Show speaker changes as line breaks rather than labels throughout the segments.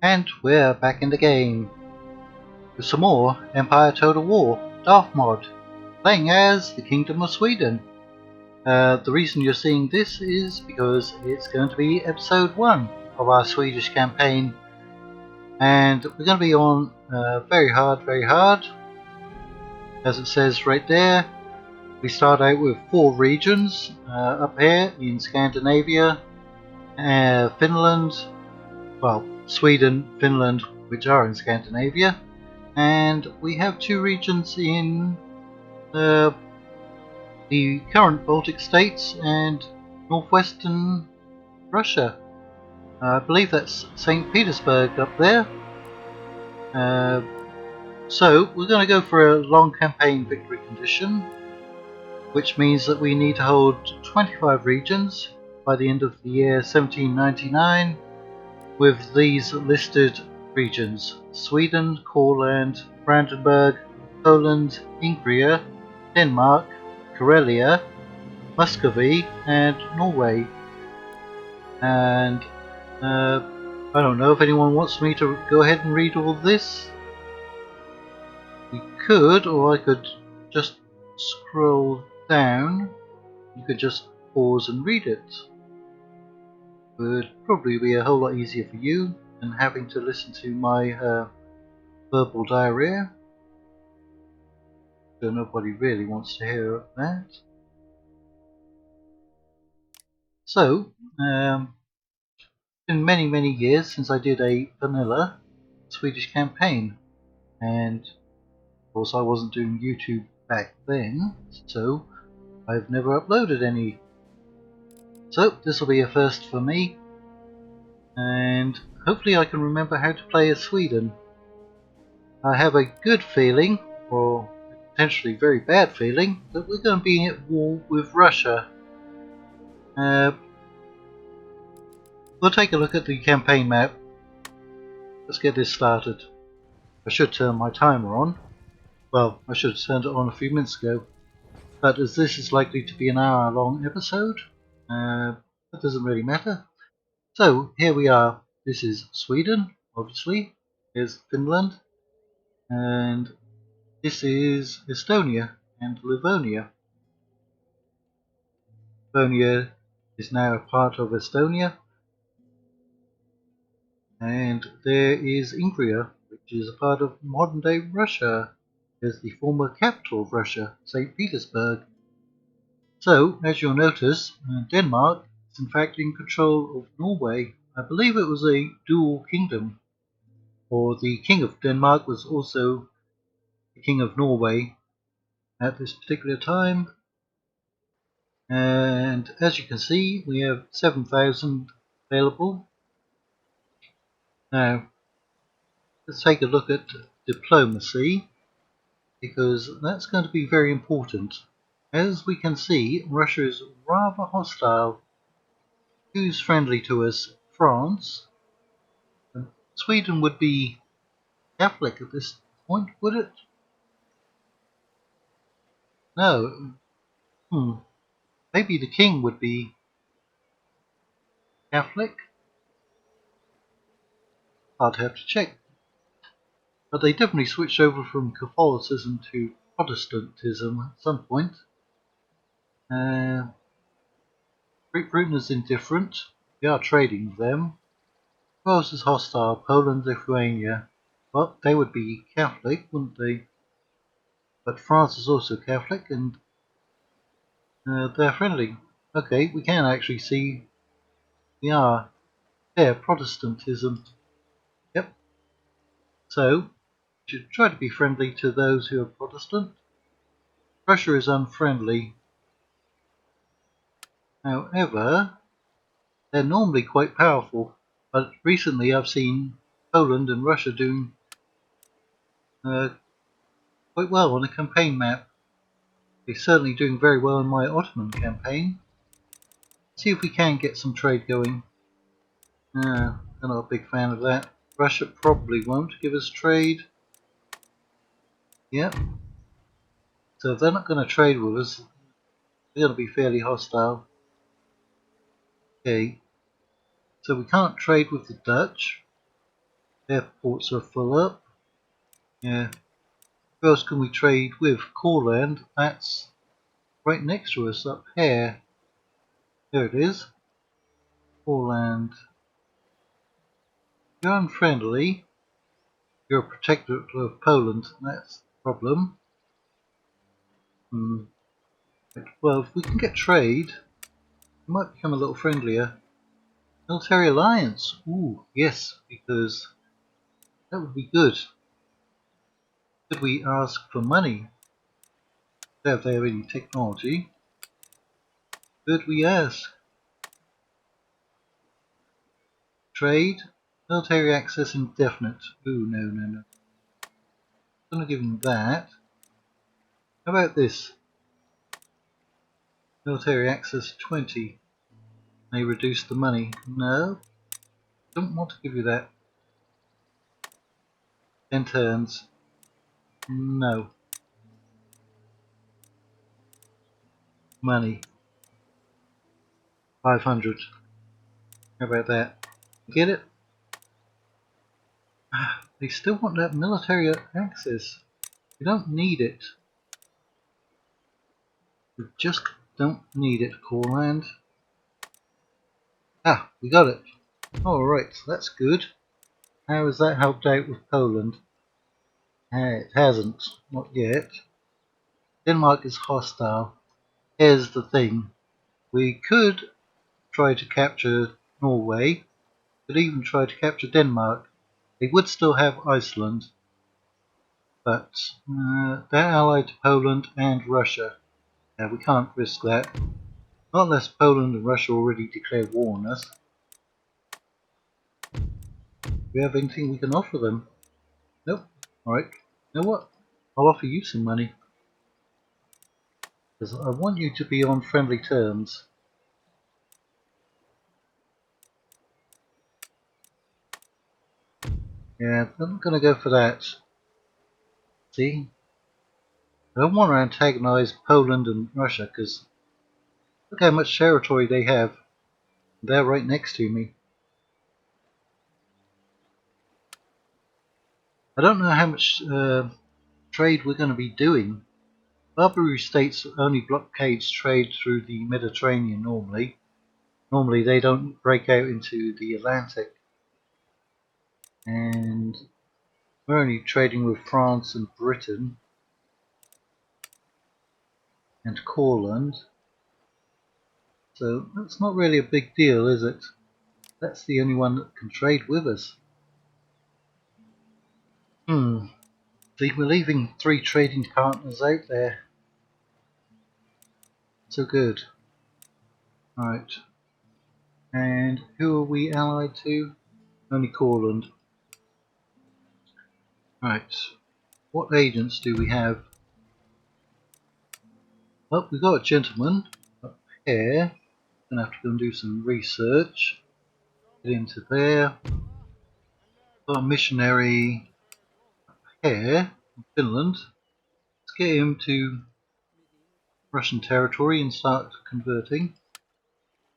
And we're back in the game with some more Empire Total War Darthmod, playing as the Kingdom of Sweden. The reason you're seeing this is because it's going to be episode 1 of our Swedish campaign, and we're going to be on very hard, as it says right there. We start out with 4 regions up here in Scandinavia, Finland, well, Sweden, Finland, which are in Scandinavia, and we have 2 regions in the current Baltic states and northwestern Russia. I believe that's St. Petersburg up there. So we're going to go for a long campaign victory condition, which means that we need to hold 25 regions by the end of the year 1799, with these listed regions: Sweden, Courland, Brandenburg, Poland, Ingria, Denmark, Karelia, Muscovy, and Norway. And I don't know if anyone wants me to go ahead and read all this. We could, or I could just scroll down. You could just pause and read it. It would probably be a whole lot easier for you than having to listen to my verbal diarrhea. So nobody really wants to hear that. So, it's been many years since I did a vanilla Swedish campaign, and of course I wasn't doing YouTube back then, so I've never uploaded any. So this will be a first for me, and hopefully I can remember how to play as Sweden. I have a good feeling, or potentially very bad feeling, that we're going to be at war with Russia. We'll take a look at the campaign map. Let's get this started. I should turn my timer on. Well, I should have turned it on a few minutes ago. But as this is likely to be an hour-long episode, that doesn't really matter. So here we are. This is Sweden, obviously. Here's Finland. And this is Estonia and Livonia. Livonia is now a part of Estonia. And there is Ingria, which is a part of modern-day Russia. There's the former capital of Russia, St. Petersburg. So, as you'll notice, Denmark is in fact in control of Norway. I believe it was a dual kingdom, or the King of Denmark was also the King of Norway at this particular time. And as you can see, we have 7,000 available. Now, let's take a look at diplomacy, because that's going to be very important. As we can see, Russia is rather hostile. Who's friendly to us? France. Sweden would be Catholic at this point, would it? No. Maybe the king would be Catholic? I'd have to check. But they definitely switched over from Catholicism to Protestantism at some point. Great Britain is indifferent. We are trading with them. Who else is hostile? Poland, Lithuania. Well, they would be Catholic, wouldn't they? But France is also Catholic, and they're friendly. Okay, we can actually see we are there, Protestantism. Yep. So, we should try to be friendly to those who are Protestant. Russia is unfriendly. However, they're normally quite powerful, but recently I've seen Poland and Russia doing quite well on a campaign map. They're certainly doing very well in my Ottoman campaign. See if we can get some trade going. I'm not a big fan of that. Russia probably won't give us trade. Yep. So if they're not going to trade with us, they're going to be fairly hostile. Okay. So we can't trade with the Dutch. Their ports are full up. Yeah. Who else can we trade with? Courland. That's right next to us up here. There it is. Courland. You're unfriendly. You're a protectorate of Poland. That's the problem. Well, if we can get trade, we might become a little friendlier. Military alliance. Ooh, yes, because that would be good. Could we ask for money? If they have any technology. Could we ask? Trade? Military access indefinite. Ooh, no, no, no. I'm gonna give them that. How about this? Military access 20. May reduce the money. No. Don't want to give you that. 10 turns. No. Money. 500. How about that? Get it? They still want that military access. We don't need it. We just don't need it, Courland. Ah, we got it. Alright, so that's good. How has that helped out with Poland? It hasn't. Not yet. Denmark is hostile. Here's the thing. We could try to capture Norway. Could even try to capture Denmark. They would still have Iceland. But they're allied to Poland and Russia. We can't risk that. Not unless Poland and Russia already declare war on us. Do we have anything we can offer them? Nope. Alright. You know what? I'll offer you some money. Because I want you to be on friendly terms. Yeah, I'm going to go for that. See? I don't want to antagonize Poland and Russia because look how much territory they have. They're right next to me. I don't know how much trade we're going to be doing. Barbary states only blockades trade through the Mediterranean normally. Normally they don't break out into the Atlantic. And we're only trading with France and Britain and Courland. So that's not really a big deal, is it? That's the only one that can trade with us. See, we're leaving 3 trading partners out there. So good. Right. And who are we allied to? Only Courland. Right. What agents do we have? Well, we've got a gentleman up here. Gonna have to go and do some research. Get into there. Got a missionary up here in Finland. Let's get him to Russian territory and start converting.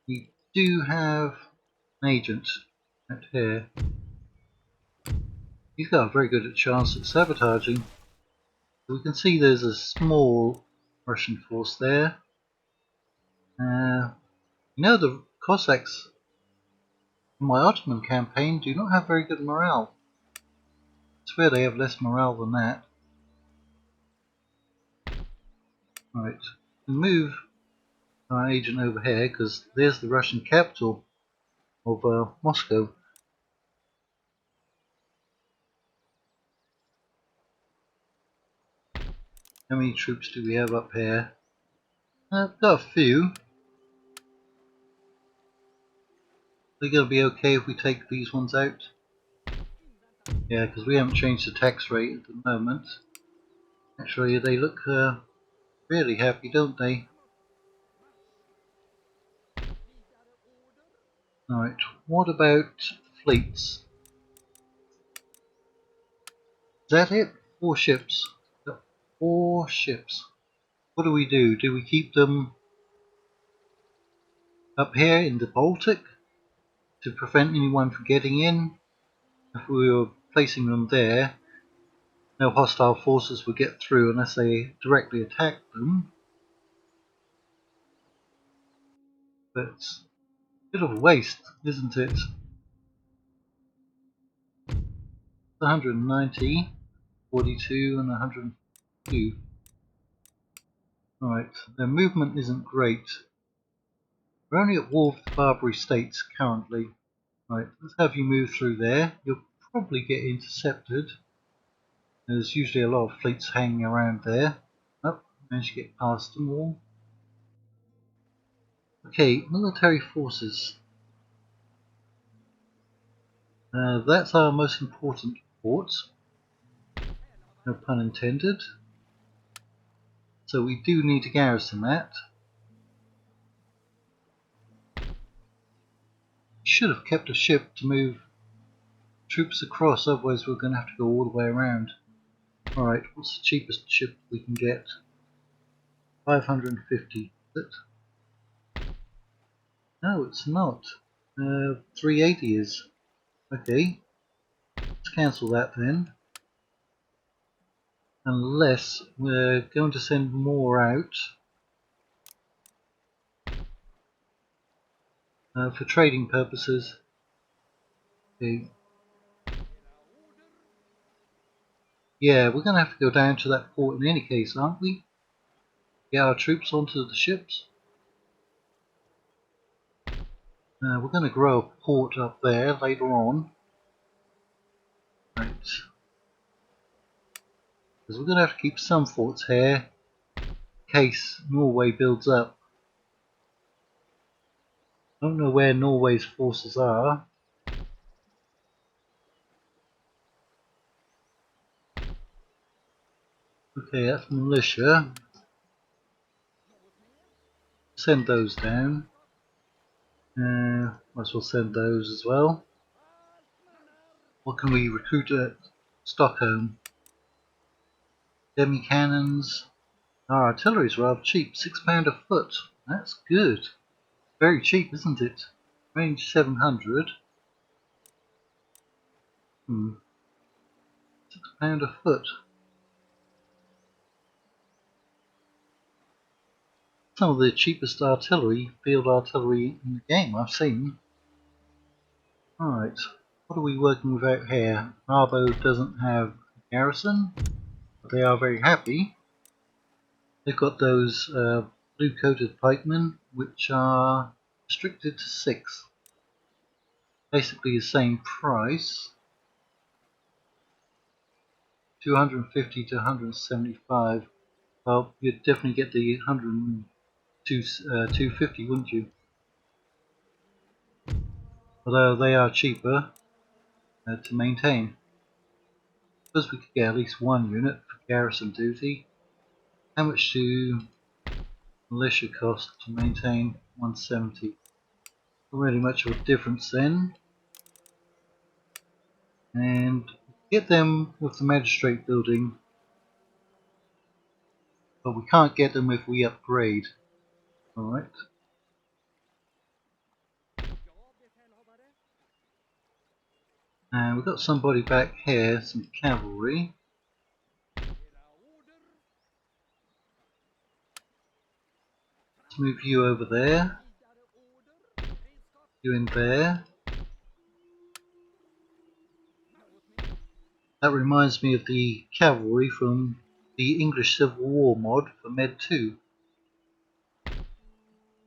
We do have an agent out here. He's got a very good chance at sabotaging. We can see there's a small Russian force there. The Cossacks in my Ottoman campaign do not have very good morale. I swear they have less morale than that. Right, move our agent over here because there's the Russian capital of Moscow. How many troops do we have up here? I've got a few. They're going to be okay if we take these ones out. Yeah, because we haven't changed the tax rate at the moment. Actually, they look really happy, don't they? Alright, what about fleets? Is that it? 4 ships. 4 ships. What do we do? Do we keep them up here in the Baltic to prevent anyone from getting in? If we were placing them there, no hostile forces would get through unless they directly attack them. But it's a bit of a waste, isn't it? 190, 42 and 102. Alright, their movement isn't great. We're only at war with the Barbary states currently. Right, let's have you move through there. You'll probably get intercepted. There's usually a lot of fleets hanging around there. Oh, managed to get past them all. Okay, military forces. That's our most important port. No pun intended. So we do need to garrison that. Should have kept a ship to move troops across, otherwise we're going to have to go all the way around. Alright, what's the cheapest ship we can get? 550. Is it? No, it's not. 380 is. Okay, let's cancel that then. Unless we're going to send more out for trading purposes. Okay. Yeah, we're going to have to go down to that port in any case, aren't we? Get our troops onto the ships. We're going to grow a port up there later on. Right. Because we're going to have to keep some forts here in case Norway builds up. I don't know where Norway's forces are. Okay, that's militia. Send those down. Might as well send those as well. What can we recruit at Stockholm? Demi cannons. Our artillery's rather cheap. £6 a foot. That's good. Very cheap, isn't it? Range 700. £6 a foot. Some of the cheapest artillery, field artillery in the game I've seen. Alright, what are we working with out here? Marbo doesn't have a garrison, but they are very happy. They've got those blue-coated pikemen, which are restricted to 6. Basically the same price. 250 to 175. Well, you'd definitely get the 250, wouldn't you? Although they are cheaper to maintain. Suppose we could get at least one unit for garrison duty. How much do militia cost to maintain? 170. Not really much of a difference then. And get them with the magistrate building, but we can't get them if we upgrade. Alright. And we've got somebody back here, some cavalry. Let's move you over there. You in there. That reminds me of the cavalry from the English Civil War mod for Med 2.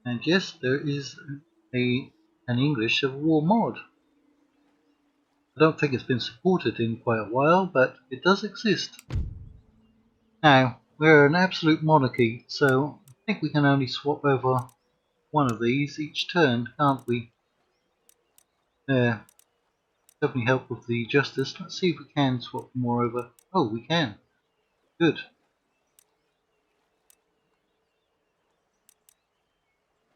And yes, there is an English Civil War mod. I don't think it's been supported in quite a while, but it does exist. Now, we're an absolute monarchy, so I think we can only swap over one of these each turn, can't we? There. Definitely help with the justice. Let's see if we can swap more over. Oh, we can. Good.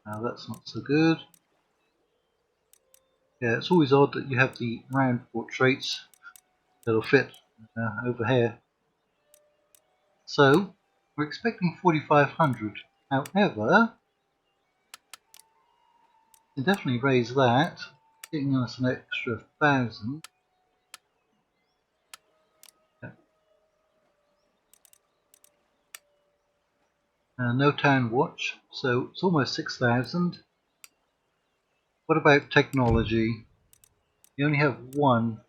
Now that's not so good. Yeah, it's always odd that you have the round portraits that'll fit over here. So, we're expecting 4,500. However, we can definitely raise that, getting us an extra 1,000. No town watch, so it's almost 6,000. What about technology? You only have one.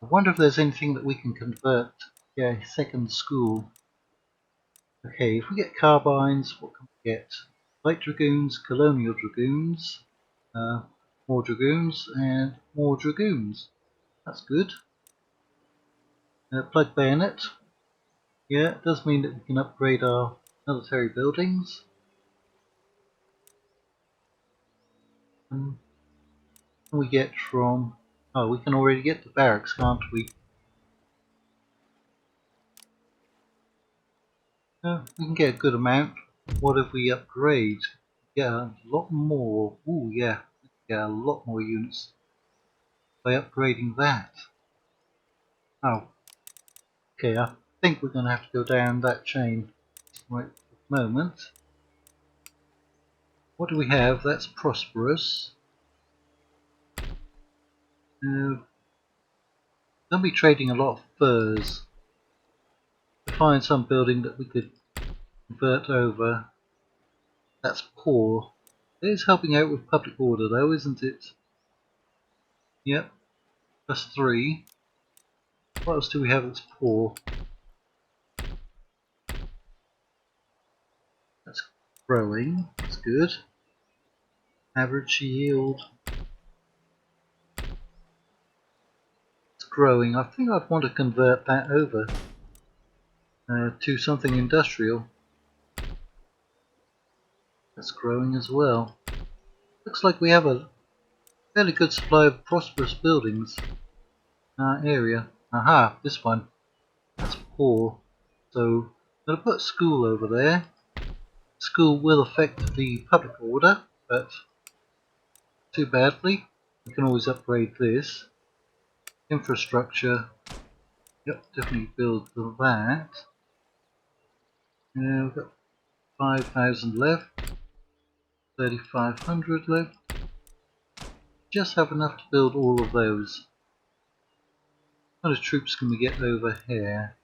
I wonder if there's anything that we can convert. Yeah, second school. Okay, if we get carbines, what can we get? Light dragoons, colonial dragoons, more dragoons, and more dragoons. That's good. Plug bayonet. Yeah, it does mean that we can upgrade our military buildings. We get from... Oh, we can already get the barracks, can't we? We can get a good amount. What if we upgrade? Get a lot more. Ooh, yeah. Get a lot more units by upgrading that. Oh, okay. I think we're going to have to go down that chain right at the moment. What do we have? That's prosperous. Going to be trading a lot of furs. To find some building that we could convert over. That's poor. It is helping out with public order though, isn't it? Yep. +3. What else do we have that's poor? That's growing. That's good. Average yield. It's growing. I think I'd want to convert that over to something industrial. That's growing as well. Looks like we have a fairly good supply of prosperous buildings in our area. Aha, this one. That's poor. So I'm going to put school over there. School will affect the public order, but too badly. We can always upgrade this. Infrastructure. Yep, definitely build that. We've got 5,000 left. 3,500 left. Just have enough to build all of those. How many troops can we get over here?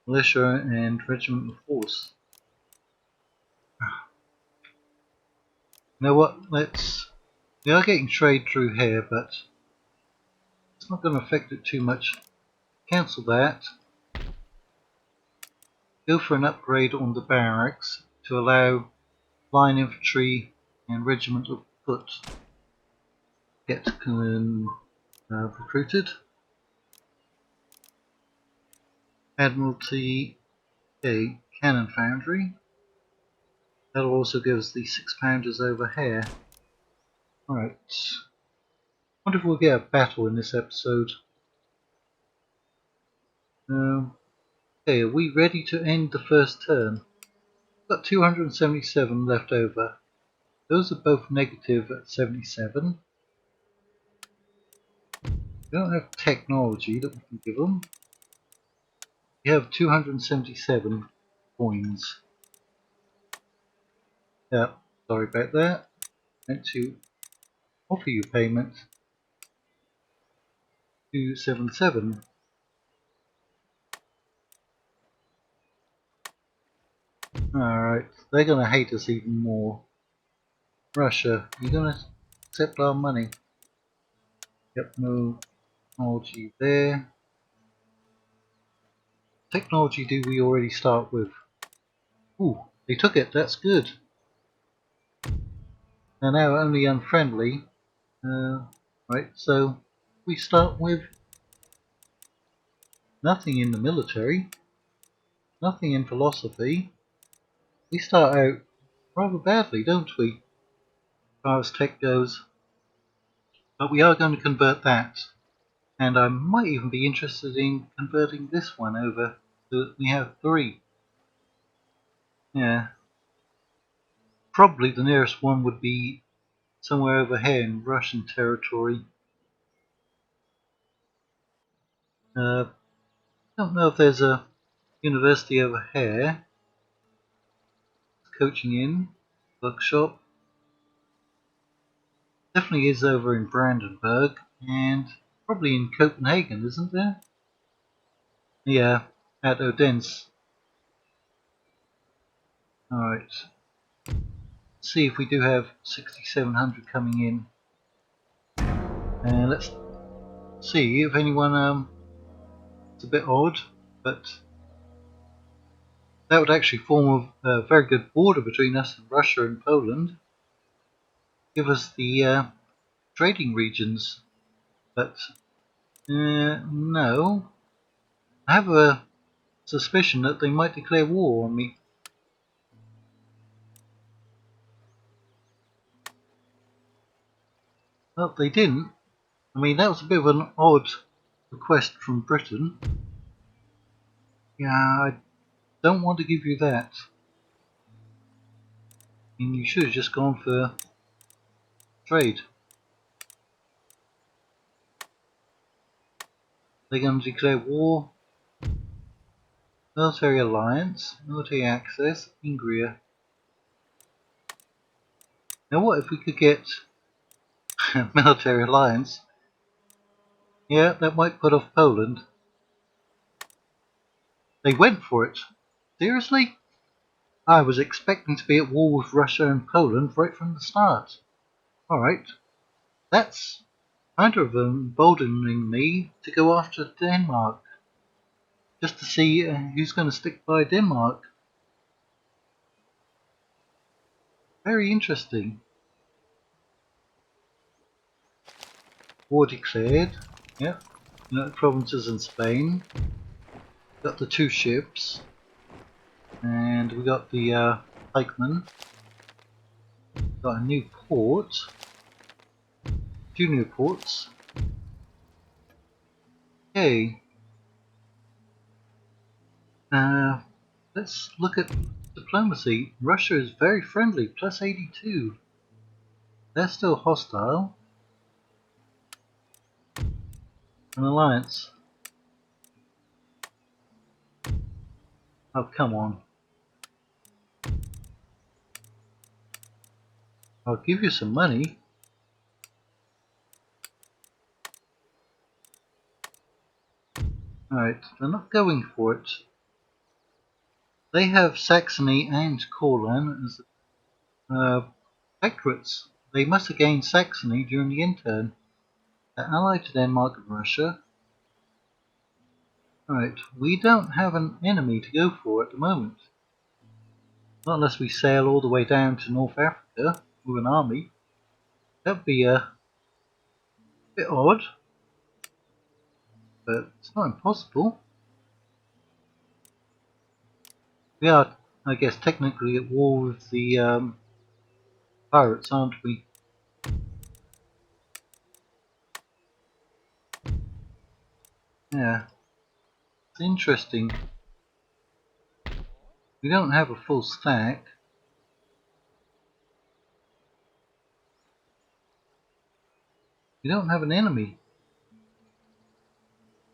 Militia and regiment of horse. You know what? We are getting trade through here, but it's not going to affect it too much. Cancel that. Go for an upgrade on the barracks to allow line infantry and regiment of foot get recruited. Admiralty, okay, cannon foundry. That'll also give us the 6-pounders over here. Alright. Wonder if we'll get a battle in this episode. Okay, are we ready to end the first turn? We've got 277 left over. Those are both negative at 77. We don't have technology that we can give them. We have 277 coins. Yeah, sorry about that. Meant to offer you payment. 277. Alright, they're gonna hate us even more. Russia, you're gonna accept our money. Yep, no technology there. Technology do we already start with? Ooh, they took it, that's good. They're now only unfriendly. Right, so we start with nothing in the military, nothing in philosophy. We start out rather badly, don't we, as far as tech goes? But we are going to convert that. And I might even be interested in converting this one over so that we have 3. Yeah. Probably the nearest one would be somewhere over here in Russian territory. Don't know if there's a university over here. Coaching in, workshop. Definitely is over in Brandenburg and probably in Copenhagen, isn't there? Yeah, at Odense. Alright. See if we do have 6,700 coming in. And let's see if anyone, it's a bit odd, but that would actually form a very good border between us and Russia and Poland. Give us the trading regions, but no. I have a suspicion that they might declare war on me. Well, they didn't. I mean, that was a bit of an odd request from Britain. Yeah, I don't want to give you that. I mean, you should have just gone for trade. They're going to declare war. Military alliance, military access, Ingria. Now what if we could get military alliance? Yeah, that might put off Poland. They went for it. Seriously? I was expecting to be at war with Russia and Poland right from the start. Alright, that's kind of emboldening me to go after Denmark. Just to see who's going to stick by Denmark. Very interesting. War declared. Yep. United Provinces in Spain. Got the 2 ships. And we got the pikemen. Got a new port. 2 new ports. Okay. Let's look at diplomacy. Russia is very friendly, plus 82. They're still hostile. An alliance. Oh, come on. I'll give you some money. Alright, they're not going for it. They have Saxony and Courland as protectorates. They must have gained Saxony during the intern. They're allied to Denmark and Russia. Alright, we don't have an enemy to go for at the moment. Not unless we sail all the way down to North Africa with an army. That'd be a bit odd, but it's not impossible. We are, I guess, technically at war with the pirates, aren't we? Yeah, it's interesting. We don't have a full stack. We don't have an enemy.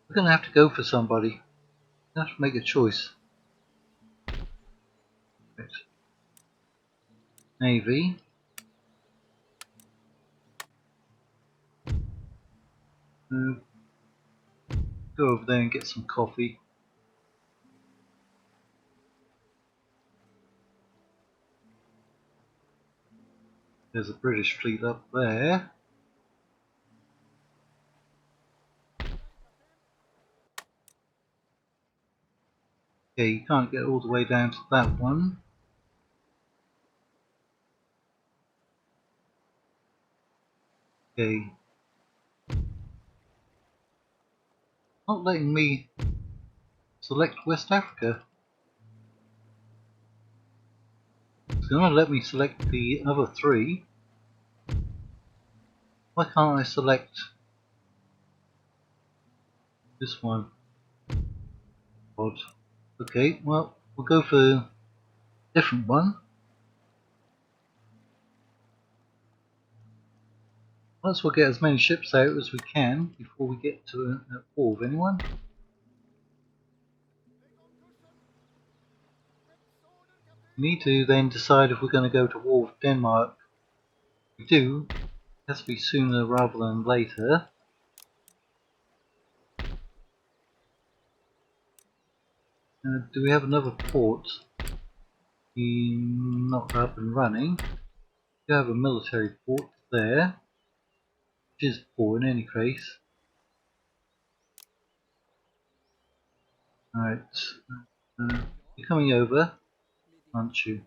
We're going to have to go for somebody. We have to make a choice. Right. Navy. Go over there and get some coffee. There's a British fleet up there. Okay, you can't get all the way down to that one. Okay. Not letting me select West Africa. It's going to let me select the other 3. Why can't I select this one? Odd. Okay, well, we'll go for a different one. Once we'll get as many ships out as we can before we get to a war with anyone. We need to then decide if we're going to go to war with Denmark. If we do, it has to be sooner rather than later. Do we have another port? Not up and running. We have a military port there, which is poor in any case. Alright, you're coming over, aren't you?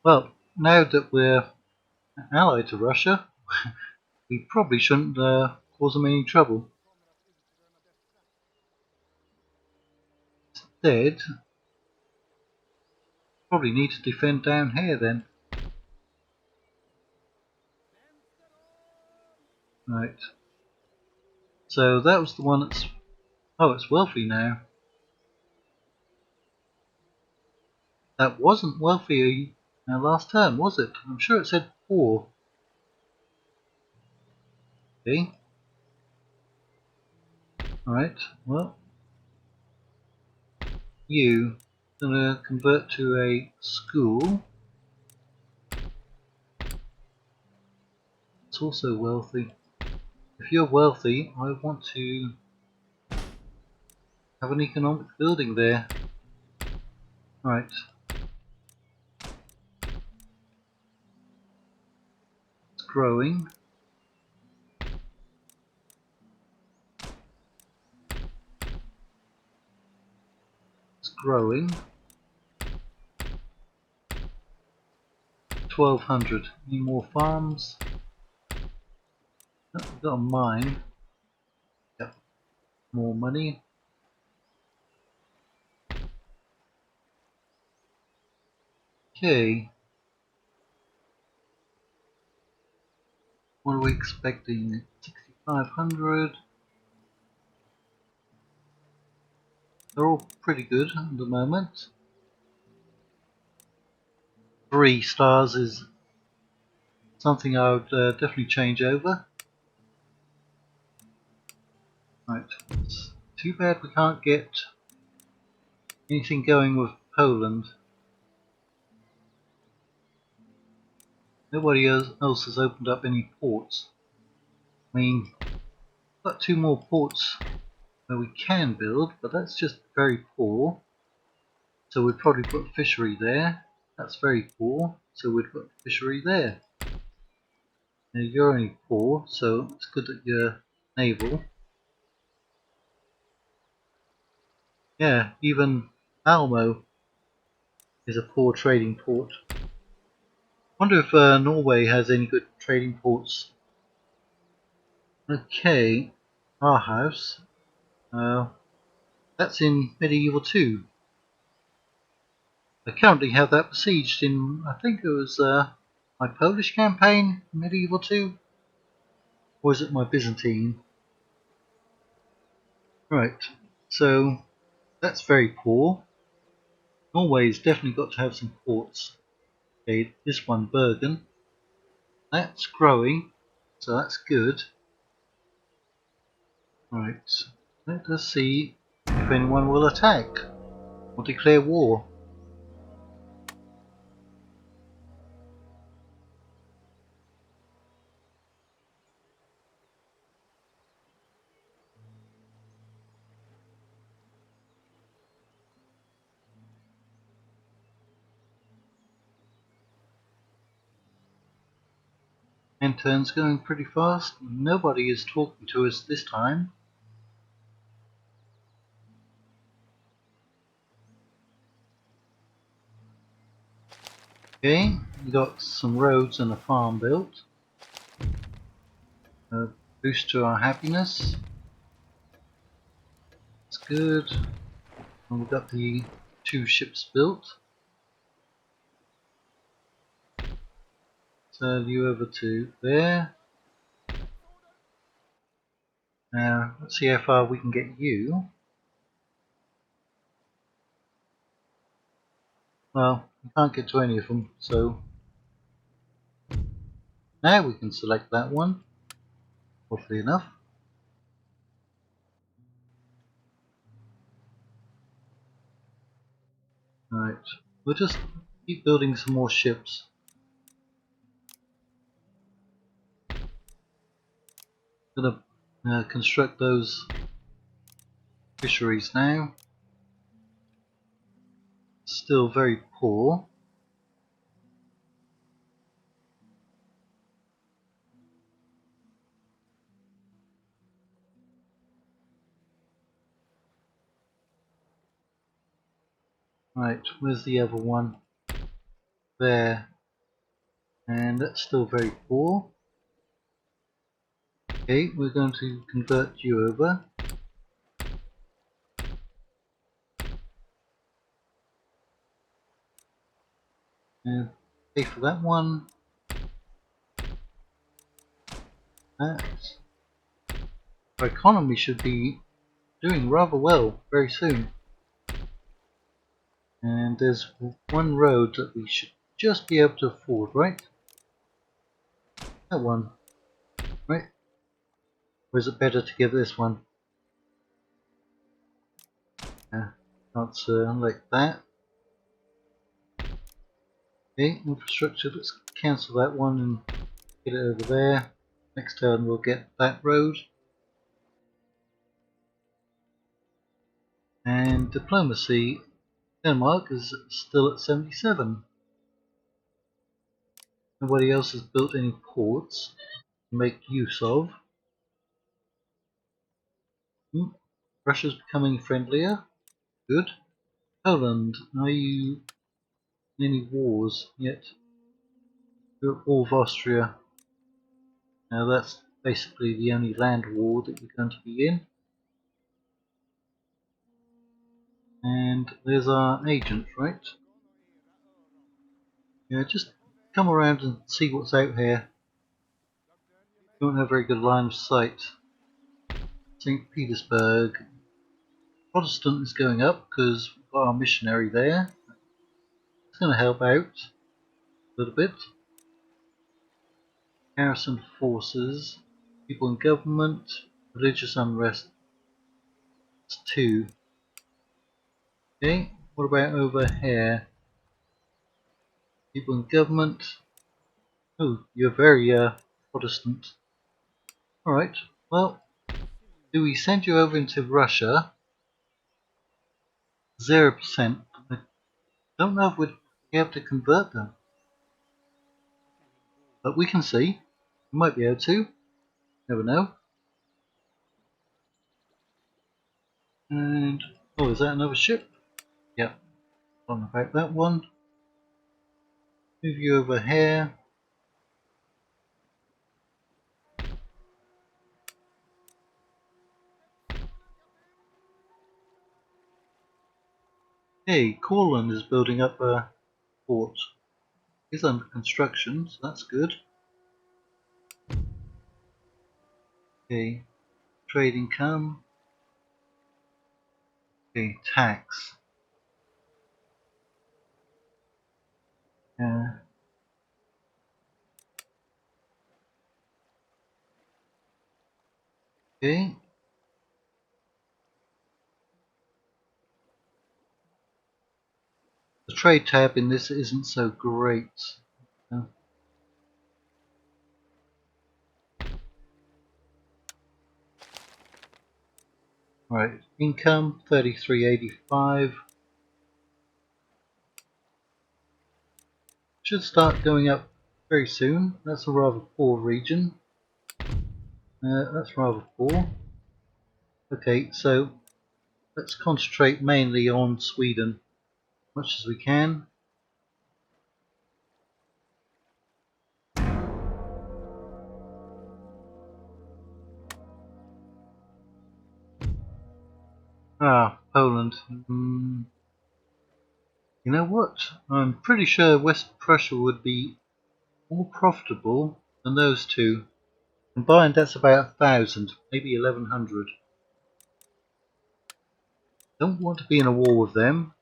Well, now that we're allied to Russia, we probably shouldn't cause them any trouble. Instead, probably need to defend down here then. Right. So that was the one that's... Oh, it's wealthy now. That wasn't wealthy last turn, was it? I'm sure it said poor. Okay. Alright, well. You gonna convert to a school. It's also wealthy. If you're wealthy, I want to have an economic building there. Right. It's growing. It's growing. 1200. Any more farms? Oh, we've got a mine. Yep. More money. Okay. What are we expecting? 6500. They're all pretty good at the moment. 3 stars is something I would definitely change over. Right. It's too bad we can't get anything going with Poland. Nobody else has opened up any ports. I mean, we've got 2 more ports where we can build, but that's just very poor. So we'd probably put a fishery there. That's very poor, so we'd put a fishery there. Now you're only poor, so it's good that you're naval. Yeah, even Malmo is a poor trading port. Wonder if Norway has any good trading ports. Okay, our house. That's in Medieval 2. I currently have that besieged in, I think it was my Polish campaign, Medieval 2, or is it my Byzantine? Right, so that's very poor. Norway's definitely got to have some ports. Okay, this one, Bergen, that's growing, so that's good. Right, let us see if anyone will attack or declare war. End turn's going pretty fast. Nobody is talking to us this time. Okay, we got some roads and a farm built. A boost to our happiness. It's good. And we've got the 2 ships built. Turn you over to there. Now, let's see how far we can get you. Well, we can't get to any of them, so now we can select that one, hopefully enough. Right, we'll just keep building some more ships. Gonna construct those fisheries now. Still very poor. Right, where's the other one? There. And that's still very poor. Okay, we're going to convert you over. And pay for that one. That. Our economy should be doing rather well very soon. And there's one road that we should just be able to afford, right? That one. Right? Or is it better to give this one? Can't like that. Okay, infrastructure, let's cancel that one and get it over there. Next turn we'll get that road. And diplomacy, Denmark is still at 77. Nobody else has built any ports to make use of. Russia's becoming friendlier. Good. Poland, are you in any wars yet? You're at war with Austria. Now that's basically the only land war that you're going to be in. And there's our agent, right? Yeah, just come around and see what's out here. You don't have a very good line of sight. St. Petersburg. Protestant is going up because we've got our missionary there. It's going to help out a little bit. Garrison forces, people in government, religious unrest. It's 2. Okay, what about over here? People in government. Oh, you're very Protestant. Alright, well, do we send you over into Russia? 0%. I don't know if we'd be able to convert them. But we can see. We might be able to. Never know. And, oh, is that another ship? Yep. Don't know about that one. Move you over here. Hey, Corland is building up a port. It's under construction, so that's good. Okay, trade income. Okay, tax. Okay. The trade tab in this isn't so great. Right, income 3385. Should start going up very soon. That's a rather poor region. That's rather poor. Okay, so let's concentrate mainly on Sweden as much as we can. Poland. You know what? I'm pretty sure West Prussia would be more profitable than those two. Combined, that's about 1,000, maybe 1,100. Don't want to be in a war with them.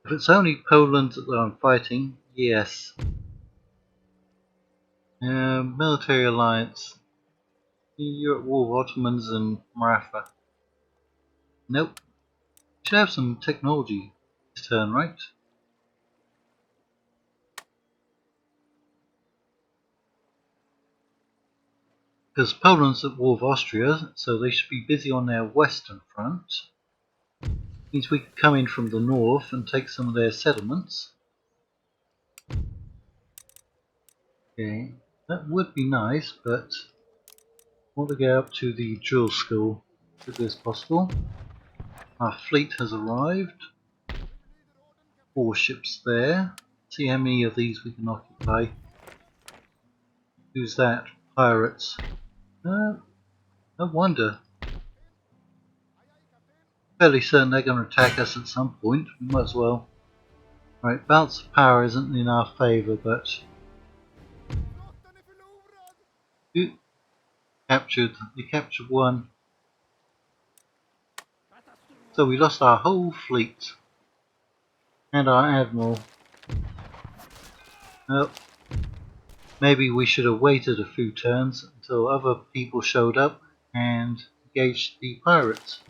If it's only Poland that I'm fighting, yes. Military alliance. You're at war with Ottomans and Maratha. Nope. Should have some technology this turn, right? because Poland's at war with Austria, so they should be busy on their western front. Means we could come in from the north and take some of their settlements. Okay, that would be nice, but I want to get up to the drill school as quickly as possible. Our fleet has arrived. 4 ships there. See how many of these we can occupy. Who's that? Pirates. No wonder. Fairly certain they're going to attack us at some point. We might as well. Right, balance of power isn't in our favour, but ooh, captured. We captured 1. So we lost our whole fleet and our admiral. Oh, maybe we should have waited a few turns until other people showed up and engaged the pirates.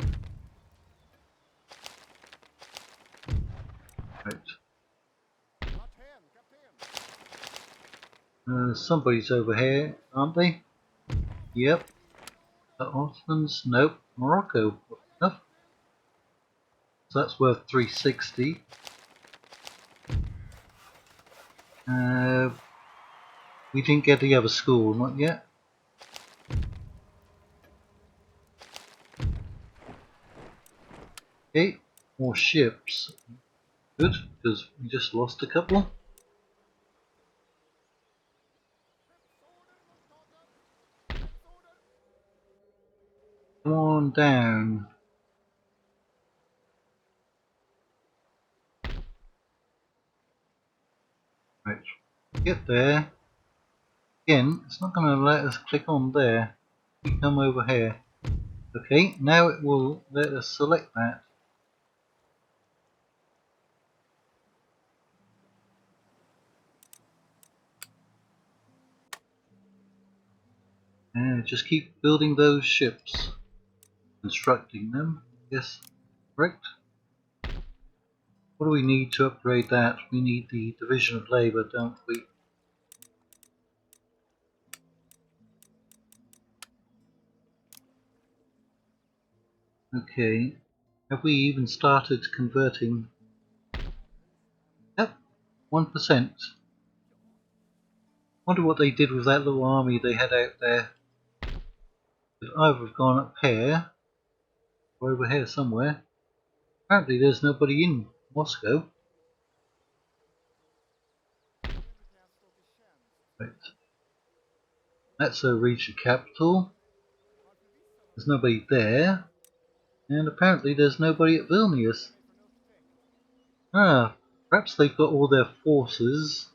Right. Somebody's over here, aren't they? Yep. The Ottomans? Nope. Morocco. Enough. So that's worth 360. We didn't get the other school, not yet. Okay, more ships. Good, because we just lost a couple. Come on down. Right, get there. Again, it's not going to let us click on there. We come over here. Okay, now it will let us select that. And just keep building those ships. Constructing them. Yes, correct. What do we need to upgrade that? We need the division of labour, don't we? Okay. Have we even started converting? Yep, 1%. Wonder what they did with that little army they had out there. Could either have gone up here or over here somewhere. Apparently there's nobody in Moscow. Right. That's a region capital. There's nobody there. And apparently there's nobody at Vilnius. Ah, perhaps they've got all their forces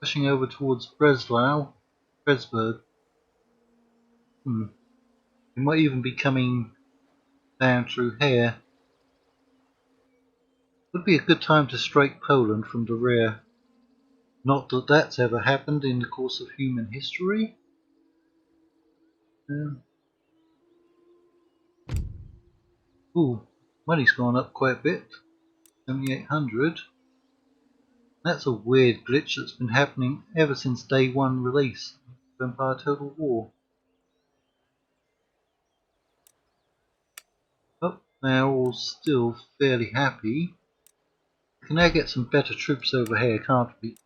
pushing over towards Breslau, Presburg. They might even be coming down through here. Would be a good time to strike Poland from the rear. Not that that's ever happened in the course of human history. Ooh, money's gone up quite a bit. 7,800. That's a weird glitch that's been happening ever since day 1 release of Empire Total War. But they're all still fairly happy. We can now get some better troops over here, can't we?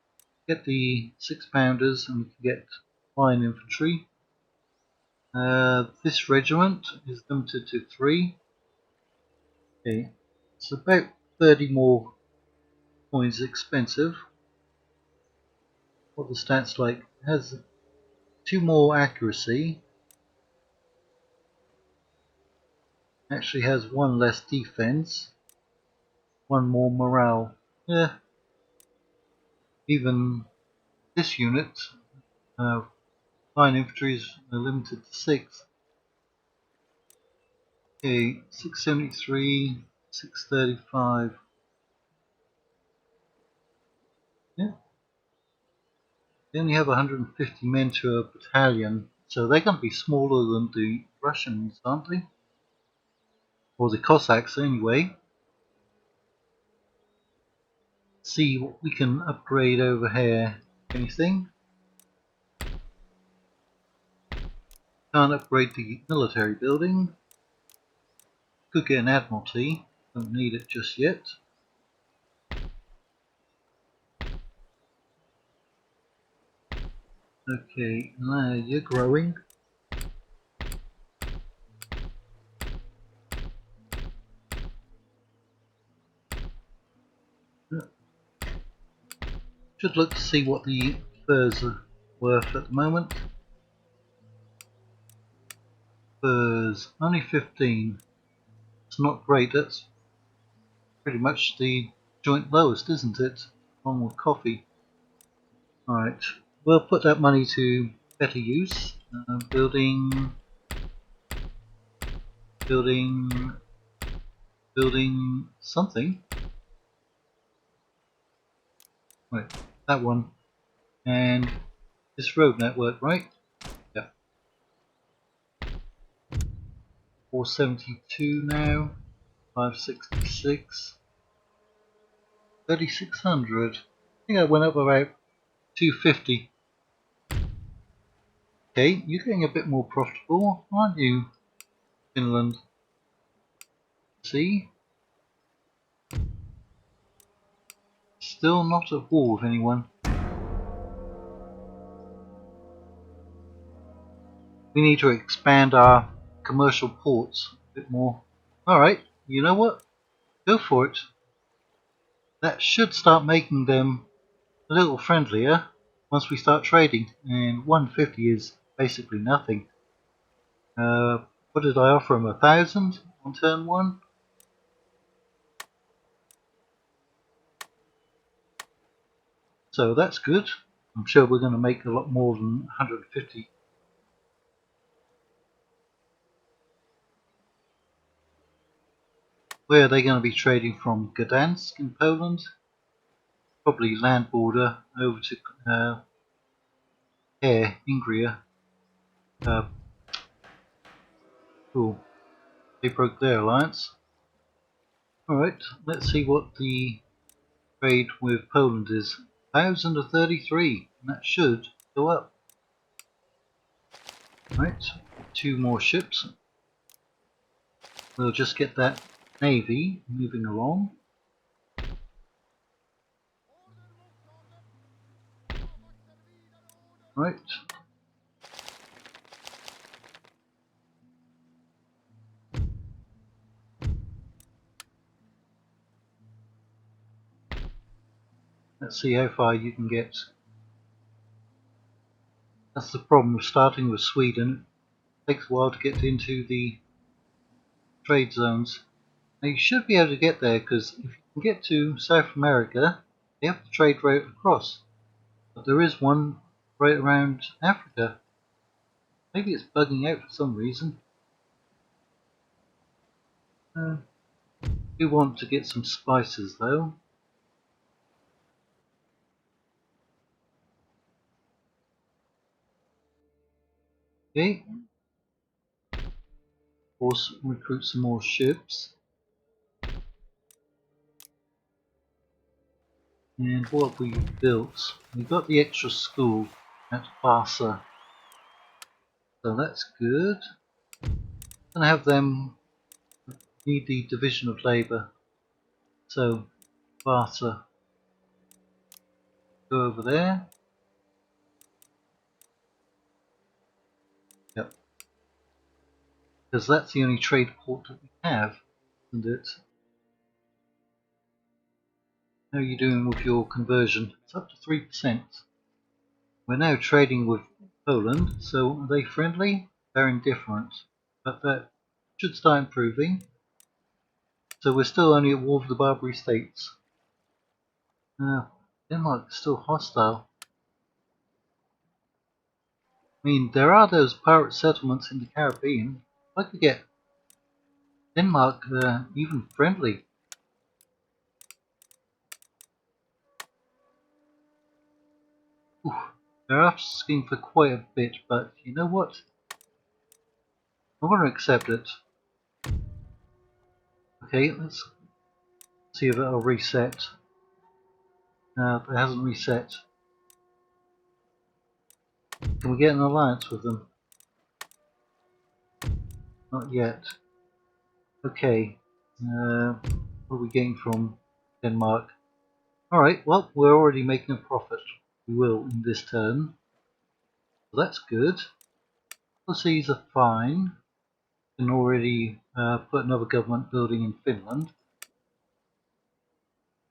Get the 6-pounders and we can get fine infantry. This regiment is limited to 3. Okay, it's about 30 more coins expensive. What the stats like? It has 2 more accuracy. Actually has 1 less defense. 1 more morale. Yeah. Even this unit, fine infantry is limited to 6. Okay, 673, 635. Yeah. They only have 150 men to a battalion, so they're going to be smaller than the Russians, aren't they? Or the Cossacks, anyway. See what we can upgrade over here. Anything? Can't upgrade the military building. Could get an admiralty. Don't need it just yet. Okay, now you're growing. Should look to see what the furs are worth at the moment. Furs, only 15. It's not great, that's pretty much the joint lowest, isn't it? Along with coffee. Alright, we'll put that money to better use. Building something. Right, that one. And this road network, right? Yeah. 472 now. 566. 3600. I think I went up about 250. Okay, you're getting a bit more profitable, aren't you, Finland? See? Still not at war with anyone. We need to expand our commercial ports a bit more. Alright, you know what? Go for it. That should start making them a little friendlier once we start trading. And 150 is basically nothing. What did I offer him? 1,000 on turn 1? So that's good. I'm sure we're going to make a lot more than 150. Where are they going to be trading from? Gdansk in Poland? Probably land border over to Ingria. Cool. They broke their alliance. Alright, let's see what the trade with Poland is. 1,033, and that should go up. Right, 2 more ships. We'll just get that navy moving along. Right. Let's see how far you can get. That's the problem with starting with Sweden. It takes a while to get into the trade zones. Now you should be able to get there, because if you can get to South America, you have to trade right across. But there is one right around Africa. Maybe it's bugging out for some reason. We want to get some spices though. Okay. Also recruit some more ships. And what we built, we got the extra school at Barca. So that's good. Gonna have them need the division of labour. So Barca, go over there. Yep. Because that's the only trade port that we have, isn't it? How are you doing with your conversion? It's up to 3%. We're now trading with Poland, so are they friendly? They're indifferent, but that should start improving. So we're still only at war with the Barbary States. Denmark is still hostile. I mean, there are those pirate settlements in the Caribbean. If I could get Denmark even friendly. Oof, they're asking for quite a bit, but you know what? I'm going to accept it. Okay, let's see if it'll reset. No, it hasn't reset. Can we get an alliance with them? Not yet. Okay. What are we getting from Denmark? Alright, well, we're already making a profit. We will in this turn. So that's good. Policies are fine. Can already put another government building in Finland.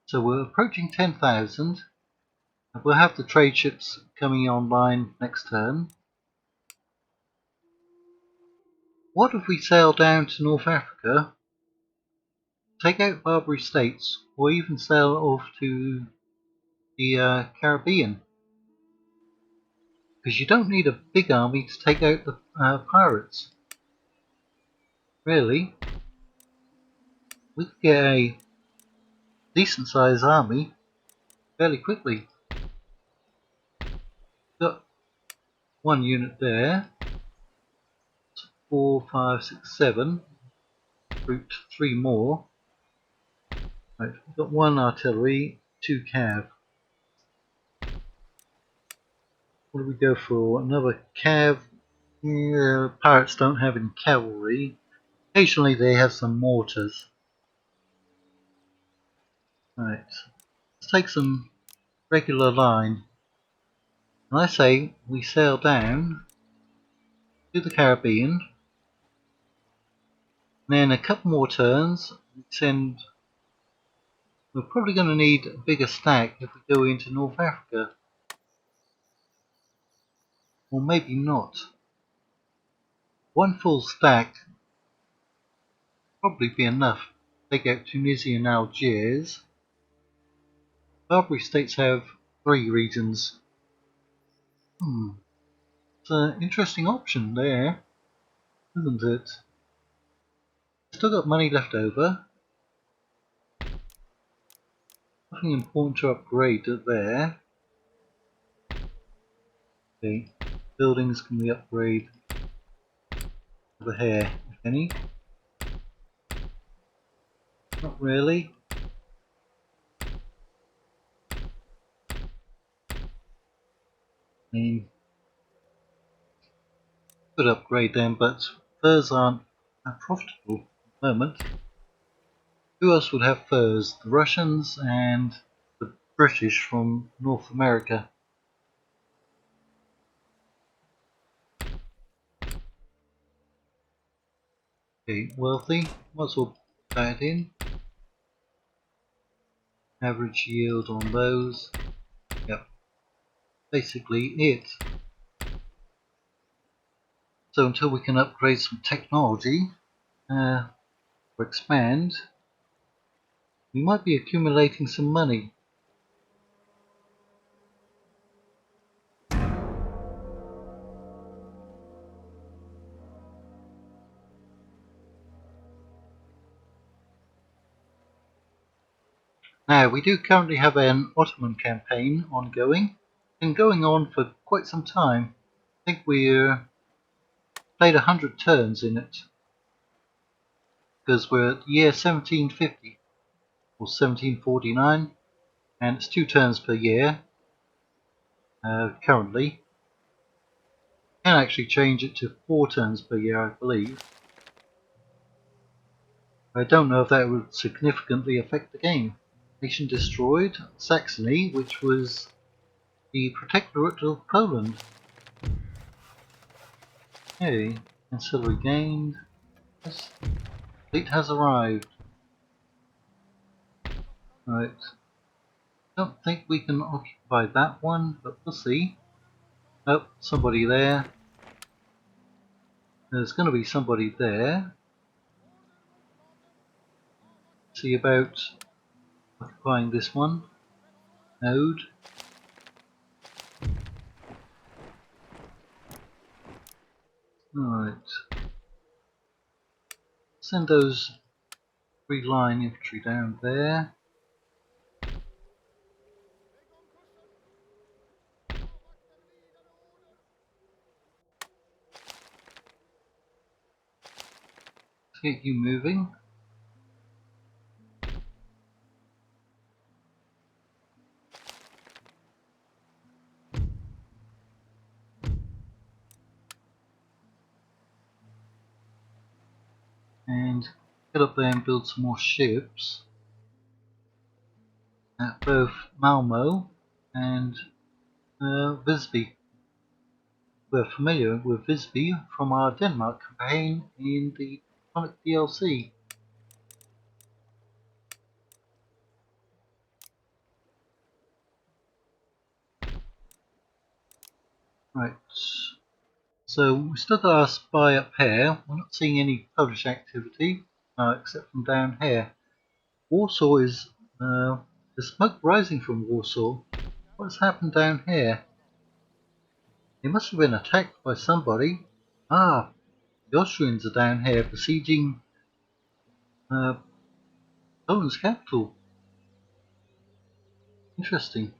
So we're approaching 10,000. We'll have the trade ships coming online next turn. What if we sail down to North Africa, take out Barbary states, or even sail off to the Caribbean? Because you don't need a big army to take out the pirates. Really, we could get a decent sized army fairly quickly. Got one unit there. 4, 5, 6, 7. Recruit 3 more. Right, we've got 1 artillery, 2 cav. What do we go for? Another cav. Yeah, pirates don't have any cavalry. Occasionally they have some mortars. Right, let's take some regular line. And I say we sail down to the Caribbean. And then a couple more turns. Send. We're probably going to need a bigger stack if we go into North Africa. Or maybe not. One full stack probably be enough to take out Tunisia and Algiers. Barbary states have 3 regions. It's an interesting option there, isn't it? Still got money left over. Nothing important to upgrade there. Okay, buildings can we upgrade over here, if any? Not really. I mean, could upgrade them, but furs aren't profitable at the moment. Who else would have furs? The Russians and the British from North America. Okay, wealthy. Might as well put that in. Average yield on those. Yep. Basically it. So until we can upgrade some technology or expand, we might be accumulating some money. Now, we do currently have an Ottoman campaign ongoing, and going on for quite some time. I think we're played 100 turns in it, because we're at year 1750 or 1749, and it's 2 turns per year currently. Can actually change it to 4 turns per year, I believe. I don't know if that would significantly affect the game. Nation destroyed. Saxony, which was the protectorate of Poland. Okay, ancillary gained. Yes. Fleet has arrived. Right. Don't think we can occupy that one, but we'll see. Oh, somebody there. There's going to be somebody there. See about occupying this one. Node. Alright. Send those 3 line infantry down there. Let's get you moving. and get up there and build some more ships at both Malmo and Visby. We're familiar with Visby from our Denmark campaign in the Iconic DLC. Right, so we still got our spy up here. We're not seeing any published activity except from down here. Warsaw is the smoke rising from Warsaw. What's happened down here? They must have been attacked by somebody. Ah, the Austrians are down here besieging Poland's capital. Interesting.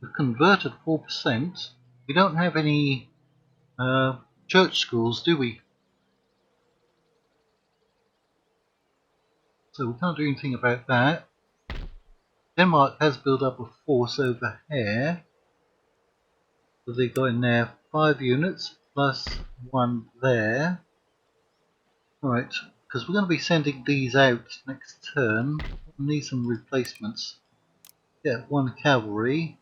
We've converted 4%. We don't have any church schools, do we? So we can't do anything about that. Denmark has built up a force over here. So they got in there 5 units plus 1 there. Alright, because we're going to be sending these out next turn. We need some replacements. Yeah, 1 cavalry.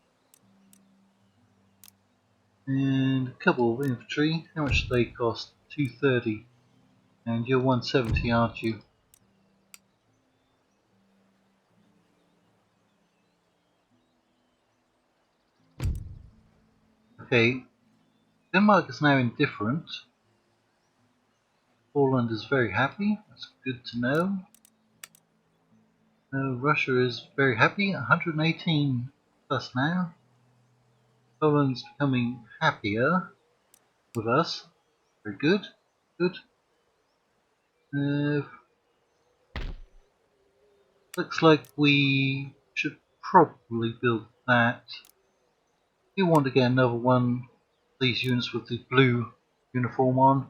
And a couple of infantry. How much do they cost? 230. And you're 170, aren't you? Okay, Denmark is now indifferent. Poland is very happy. That's good to know. Russia is very happy. 118 plus now. Poland's becoming happier with us. Very good. Good. Looks like we should probably build that. You want to get another one of these units with the blue uniform on.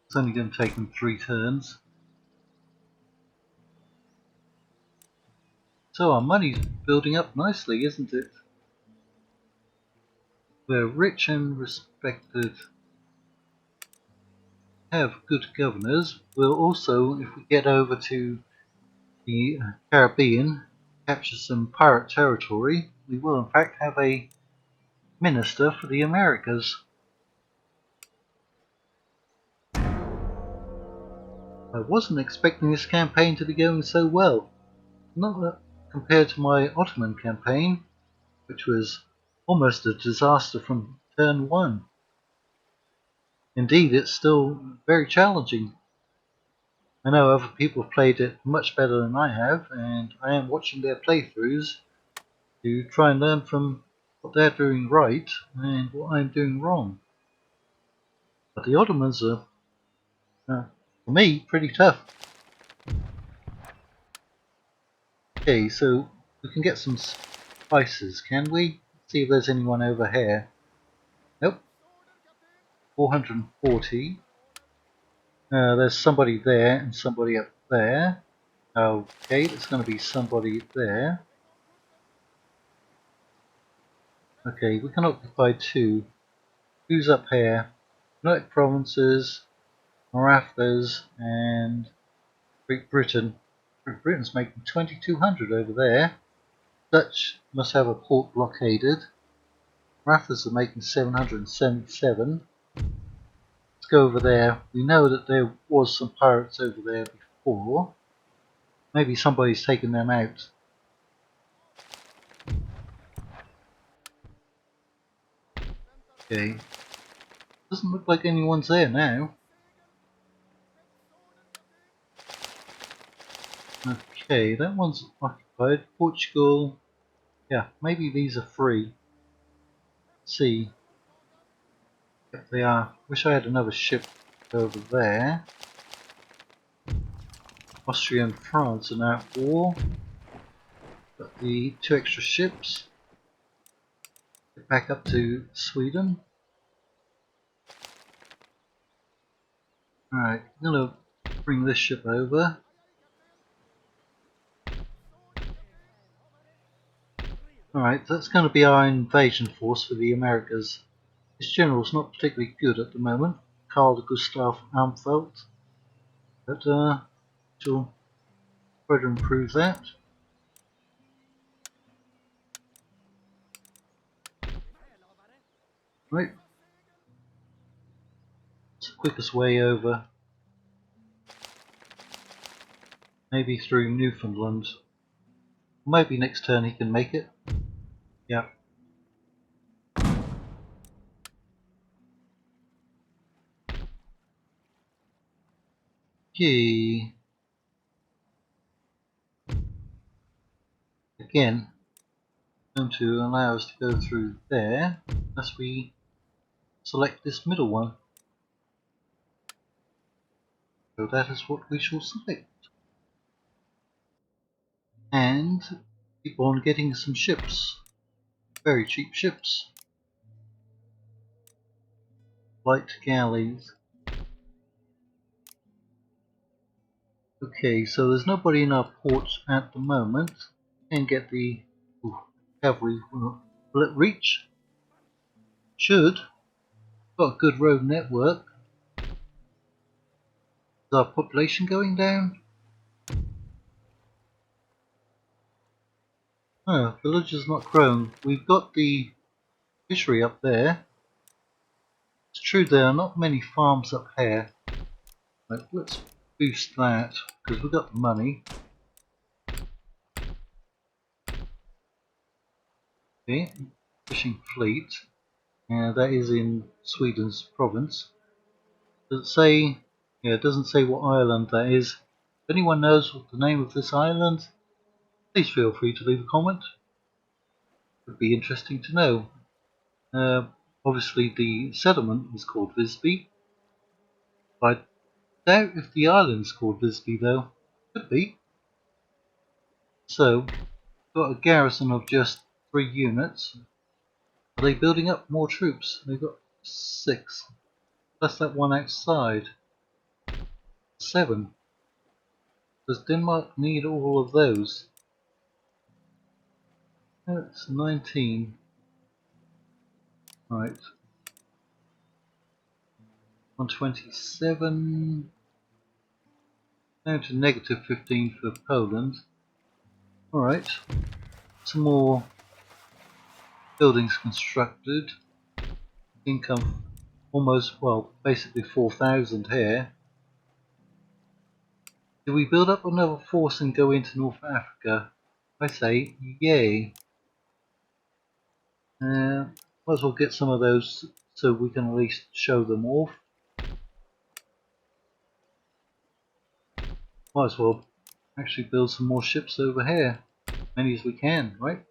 It's only going to take them 3 turns. So our money's building up nicely, isn't it? We're rich and respected. Have good governors. We'll also, if we get over to the Caribbean, capture some pirate territory, we will in fact have a minister for the Americas. I wasn't expecting this campaign to be going so well. Not compared to my Ottoman campaign, which was almost a disaster from turn 1. Indeed, it's still very challenging. I know other people have played it much better than I have, and I am watching their playthroughs to try and learn from what they're doing right and what I'm doing wrong. But the Ottomans are, for me, pretty tough. Okay, so we can get some spices, can we? Let's see if there's anyone over here. Nope. 440. There's somebody there and somebody up there. Okay, there's going to be somebody there. Okay, we can occupy 2. Who's up here? United Provinces, Marathas, and Great Britain. Great Britain's making 2200 over there. Dutch must have a port blockaded. Marathas are making 777. Let's go over there. We know that there was some pirates over there before. Maybe somebody's taken them out. Okay. Doesn't look like anyone's there now. Okay, that one's occupied. Portugal. Yeah, maybe these are free. Let's see. Yep, they are. Wish I had another ship over there. Austria and France are now at war. Got the 2 extra ships. Get back up to Sweden. Alright, I'm going to bring this ship over. Alright, that's going to be our invasion force for the Americas. This general's not particularly good at the moment. Carl Gustav Amfeld, but she'll try to improve that. Right, it's the quickest way over. Maybe through Newfoundland. Maybe next turn he can make it. Yeah. Okay. Again, going to allow us to go through there as we select this middle one. So that is what we shall select. And keep on getting some ships. Very cheap ships. Light galleys. Okay, so there's nobody in our port at the moment. And get the cavalry. Will it reach? Should. Got a good road network. Is our population going down? Oh, village has not grown. We've got the fishery up there. It's true there are not many farms up here. Right, let's boost that because we've got the money. Okay, fishing fleet. Yeah, that is in Sweden's province. Does it say? Yeah, it doesn't say what island that is. If anyone knows what the name of this island, please feel free to leave a comment. It would be interesting to know. Obviously, the settlement is called Visby. I doubt if the island is called Visby, though. Could be. So, got a garrison of just 3 units. Are they building up more troops? They've got 6. Plus that one outside. 7. Does Denmark need all of those? That's 19. Right. 127. Down to negative 15 for Poland. Alright. Some more buildings constructed. Income almost, well, basically 4,000 here. Do we build up another force and go into North Africa? I say yay. Might as well get some of those so we can at least show them off. Might as well actually build some more ships over here. Many as we can, right?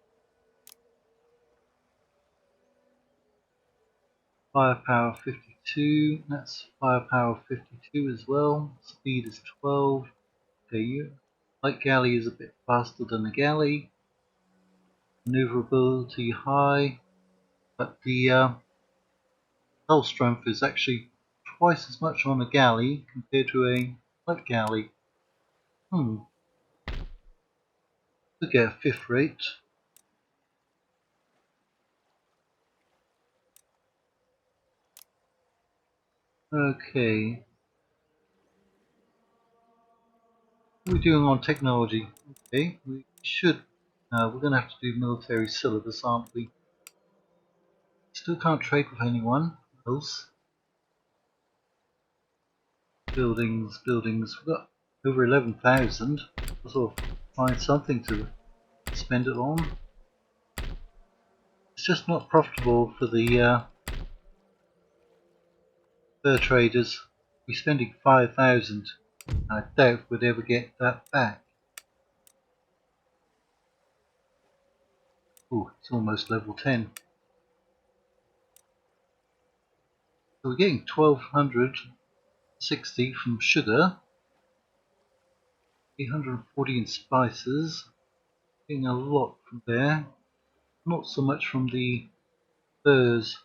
Firepower 52, that's firepower 52 as well. Speed is 12. Okay, light galley is a bit faster than a galley. Maneuverability high, but the hull strength is actually twice as much on a galley compared to a light galley. Could get a 5th rate. Okay. What are we doing on technology? Okay, we should. We're going to have to do military syllabus, aren't we? Still can't trade with anyone else. Buildings. We've got over 11,000. We'll sort of find something to spend it on. It's just not profitable for the fur traders. We're spending 5,000. I doubt we'd ever get that back. Oh, it's almost level 10. So we're getting 1,260 from sugar. 840 in spices. Getting a lot from there. Not so much from the furs.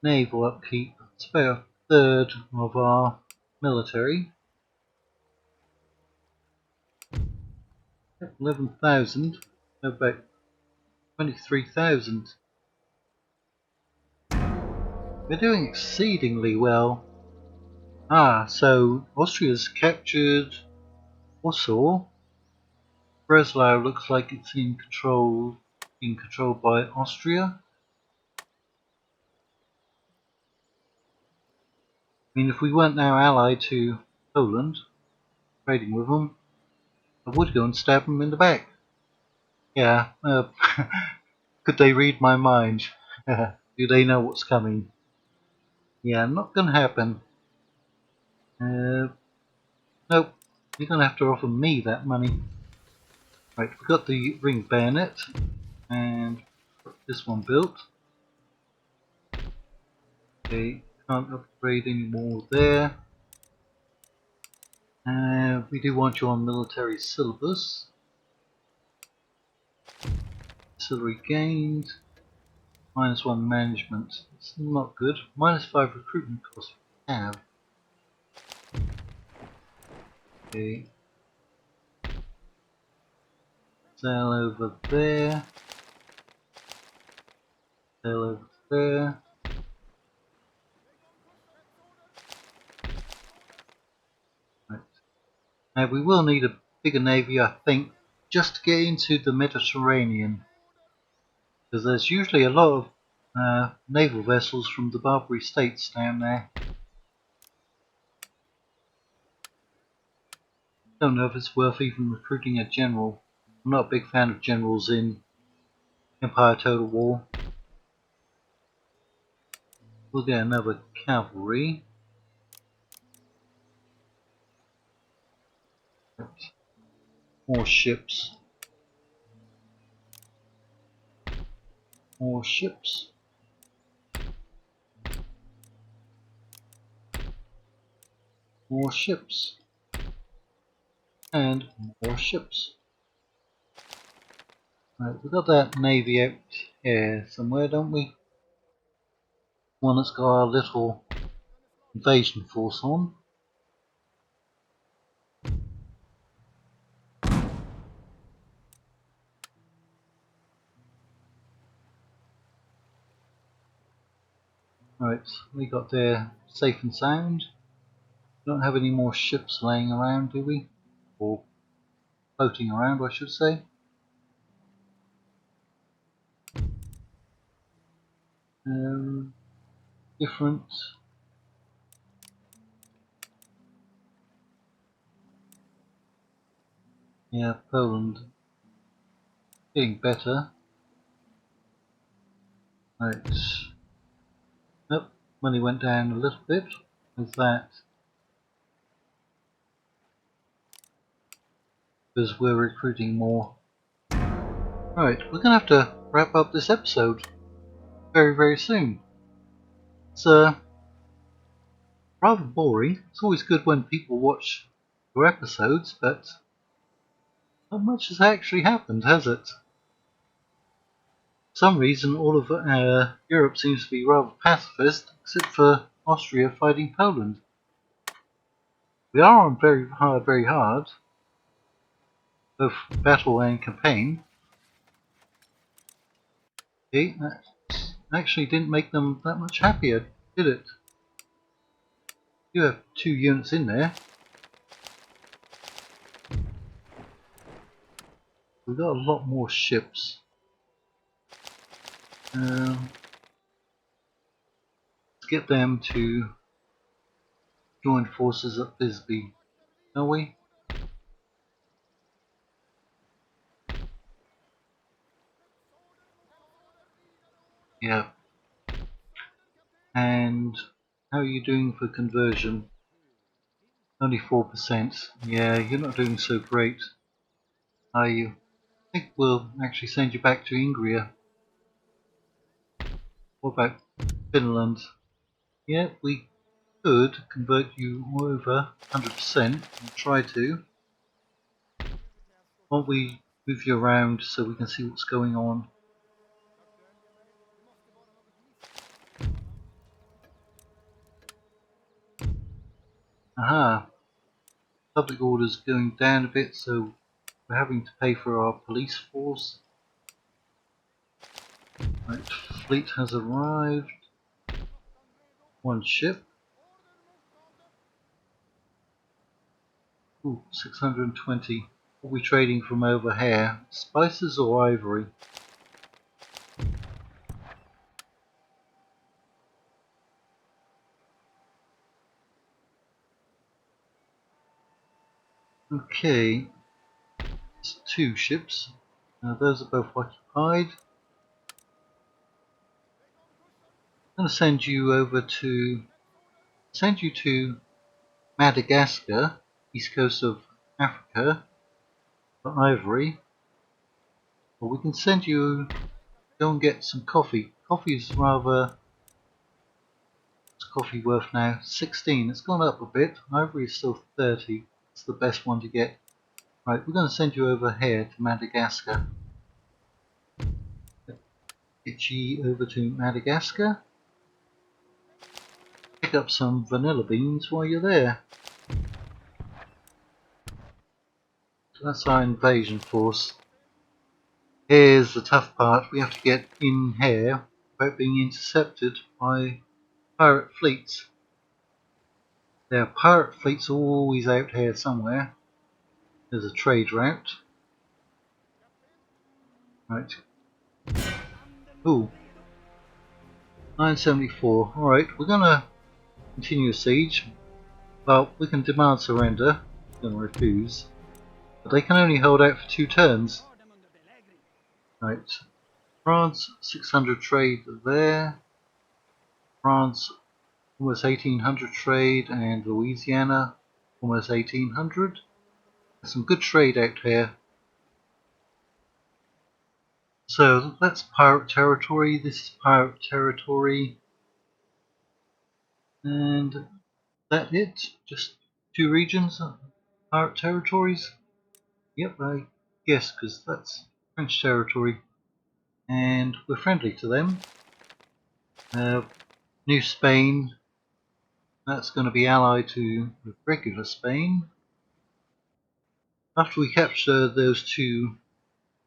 Naval upkeep. It's about a third of our military. 11,000. About 23,000. We're doing exceedingly well. Ah, so Austria's captured Warsaw. Breslau looks like it's being controlled by Austria. I mean, if we weren't now allied to Poland, trading with them, I would go and stab them in the back. Yeah, could they read my mind? Do they know what's coming? Yeah, not gonna happen. Nope, you're gonna have to offer me that money. Right, we've got the ring bayonet, and this one built. Okay, can't upgrade any more there. We do want you on military syllabus. Artillery gained. -1 management. It's not good. -5 recruitment cost we have. Okay. Sail over there. Sail over there. Right. Now we will need a bigger navy, I think, just to get into the Mediterranean. Because there's usually a lot of naval vessels from the Barbary States down there. Don't know if it's worth even recruiting a general. I'm not a big fan of generals in Empire Total War. We'll get another cavalry. More ships. More ships. More ships. And more ships. Right, we've got that navy out here somewhere, don't we? One that's got our little invasion force on. Right, we got there safe and sound. Don't have any more ships laying around, do we? Or floating around, I should say. Different. Yeah, Poland. Getting better. Right. Nope, money went down a little bit with that. Because we're recruiting more. Right, we're going to have to wrap up this episode very, very soon. It's rather boring. It's always good when people watch your episodes, but not much has actually happened, has it? For some reason, all of Europe seems to be rather pacifist, except for Austria fighting Poland. We are on very hard, both battle and campaign. Okay, that actually didn't make them that much happier, did it? You have 2 units in there. We've got a lot more ships. Let's get them to join forces at Bisbee, shall we? Yeah. And how are you doing for conversion? Only 4%. Yeah, you're not doing so great, are you? I think we'll actually send you back to Ingria. What about Finland? Yeah, we could convert you over 100%. We'll try to. Why don't we move you around so we can see what's going on? Aha! Public order's going down a bit, so we're having to pay for our police force. Right, fleet has arrived. one ship. Ooh, 620. What are we trading from over here? Spices or ivory? Okay, it's two ships. Those are both occupied. I'm going to send you over to Madagascar, east coast of Africa, for ivory. Or we can send you go and get some coffee. Coffee is rather. What's coffee worth now? 16. It's gone up a bit. Ivory is still 30. It's the best one to get. Right, we're going to send you over here to Madagascar. Get you over to Madagascar. Pick up some vanilla beans while you're there. So that's our invasion force. Here's the tough part. We have to get in here without being intercepted by pirate fleets. There are pirate fleets always out here somewhere. There's a trade route. Right. Ooh. 974. Alright, we're gonna continue siege. Well, we can demand surrender. We're gonna refuse. But they can only hold out for 2 turns. Right. France, 600 trade there. France, almost 1800 trade, and Louisiana, almost 1800. There's some good trade out here. So that's pirate territory, this is pirate territory, and that it? Just 2 regions, pirate territories? Yep, I guess, because that's French territory, and we're friendly to them. New Spain, that's going to be allied to regular Spain. After we capture those 2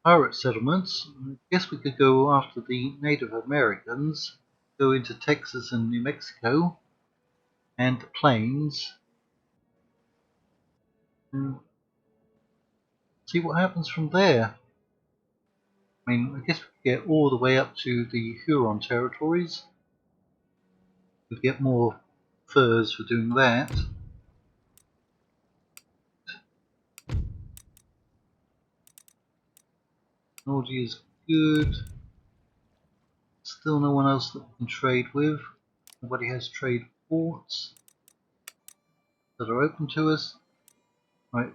pirate settlements, I guess we could go after the Native Americans, go into Texas and New Mexico, and the plains, and see what happens from there. I mean, I guess we could get all the way up to the Huron territories. We'd get more furs for doing that. Technology is good. Still no one else that we can trade with. Nobody has trade ports that are open to us. Right,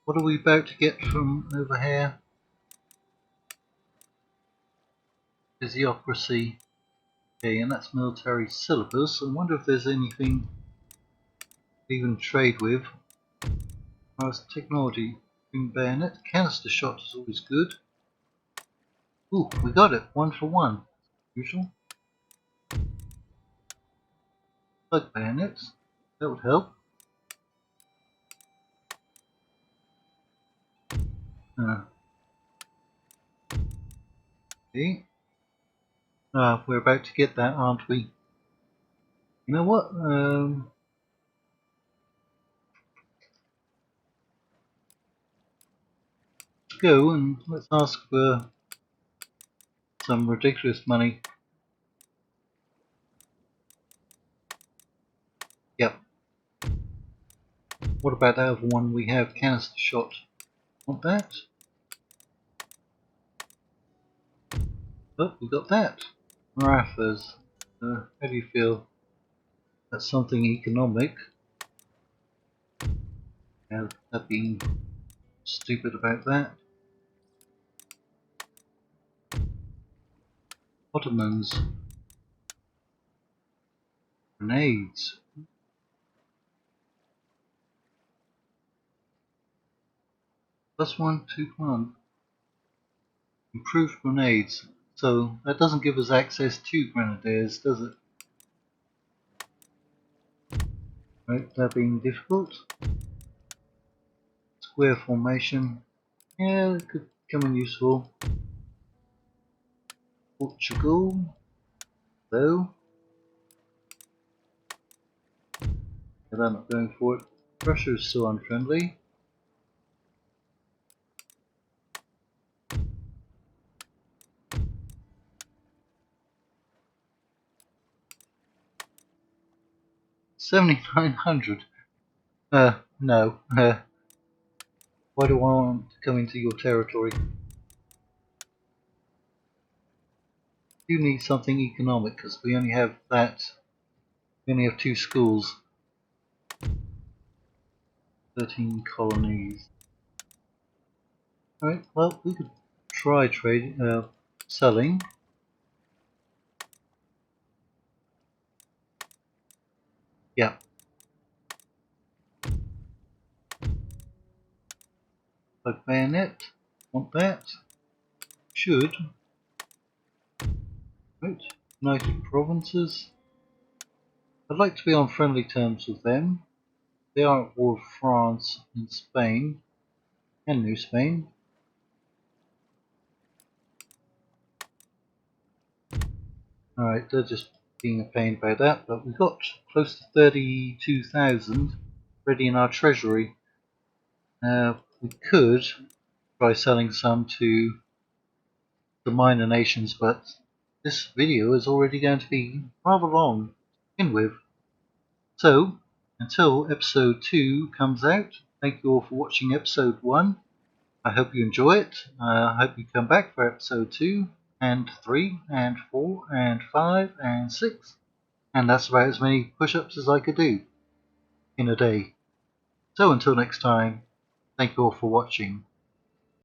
what are we about to get from over here? Physiocracy. Okay, and that's military syllabus. I wonder if there's anything we can trade with. As technology, bayonet, canister shot is always good. Ooh, we got it, 1 for 1. Usual. Plug bayonets, that would help. Okay. We're about to get that, aren't we? You know what? Let's go and let's ask for some ridiculous money. Yep. What about that other one we have? Canister shot. Want that? Oh, we got that. Marathas. How do you feel? That's something economic. Yeah, I've been stupid about that. Ottomans. Grenades. +1, 2, 1. Improved grenades. So that doesn't give us access to grenadiers, does it? Right, that being difficult. Square formation. Yeah, it could come in useful. Portugal. Though. they're not going for it. Russia is still unfriendly. $7,900. No. Why do I want to come into your territory? You need something economic because we only have that. We only have 2 schools. 13 colonies. Alright, well, we could try selling. Yeah. Like bayonet. Want that. Should. Right. United Provinces. I'd like to be on friendly terms with them. They are at war with France and Spain. And New Spain. Alright, they're just being a pain about that, but we've got close to 32,000 ready in our treasury. We could try selling some to the minor nations, but this video is already going to be rather long to begin with. So, until episode 2 comes out, thank you all for watching episode 1. I hope you enjoy it. I hope you come back for episode 2 and 3 and 4 and 5 and 6. And that's about as many push-ups as I could do in a day. So until next time, thank you all for watching.